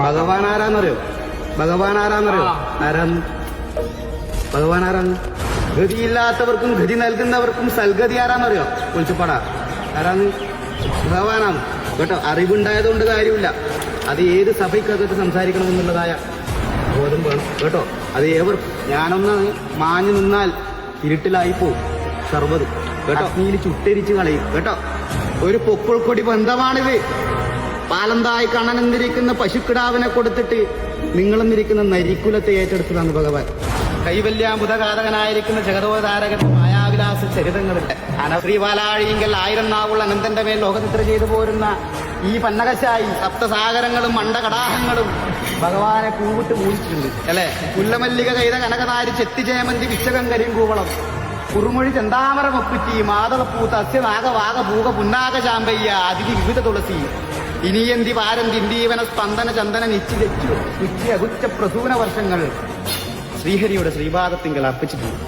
ഭഗവാൻ ആരാന്നറിയോ? ഭഗവാൻ ആരാന്നറിയോ? ആരാന്ന്? ഭഗവാൻ ആരാന്ന്? ഗതിയില്ലാത്തവർക്കും ഗതി നൽകുന്നവർക്കും സൽഗതി ആരാന്നറിയോ? കുളിച്ചുപാടാ ആരാന്ന്? ഭഗവാനാണ് കേട്ടോ. അറിവുണ്ടായതുകൊണ്ട് കാര്യമില്ല. അത് ഏത് സഭയ്ക്കകത്ത് സംസാരിക്കണമെന്നുള്ളതായ ബോധം വേണം കേട്ടോ. അത് ഞാനൊന്ന് മാഞ്ഞു നിന്നാൽ ഇരുട്ടിലായിപ്പോവും സർവ്വതും കേട്ടോ. അഗ്നിയിൽ ചുട്ടരിച്ച് കളയും കേട്ടോ. ഒരു പൊക്കിൾക്കൊടി ബന്ധമാണിത്. പാലന്തായി കണ്ണനെന്നിരിക്കുന്ന പശുക്കിടാവിനെ കൊടുത്തിട്ട് നിങ്ങളെന്നിരിക്കുന്ന നരിക്കുലത്തെ ഏറ്റെടുത്തതാണ് ഭഗവാൻ. കൈവല്യാമുതഘാതകനായിരിക്കുന്ന ജഗതോധാരകന്റെ മായാവിലാസ ചരിതങ്ങളുണ്ട്. അനശ്രീപാലാഴിയെങ്കിൽ 1000 നാവുള്ള അനന്തന്റെ മേൽ ലോകനിദ്ര ചെയ്തു പോരുന്ന ഈ പന്നകശായി സപ്തസാഗരങ്ങളും മണ്ഡകടാഹങ്ങളും ഭഗവാനെ പൂവിട്ട് പൂജിച്ചിട്ടുണ്ട് അല്ലെ. പുല്ലമല്ലിക കൈത കനകനാരി ചെത്തിജയമന്തി വിശകം കരിങ്കൂവളം കുറുമൊഴി ചെന്താമര മൊക്കുറ്റി മാതളപ്പൂ തസ്യനാഗവാക പൂക പുന്നാക ചാമ്പയ്യ അതിഥി വിവിധ തുളസി ഇനിയന്തി പാരന്തി ഇന്ദീവന സ്പന്ദന ചന്ദന നിശ്ചിത അകുച്ച പ്രസൂന വർഷങ്ങൾ ശ്രീഹരിയുടെ ശ്രീപാദത്തിങ്കൽ അർപ്പിച്ചിട്ടുണ്ട്.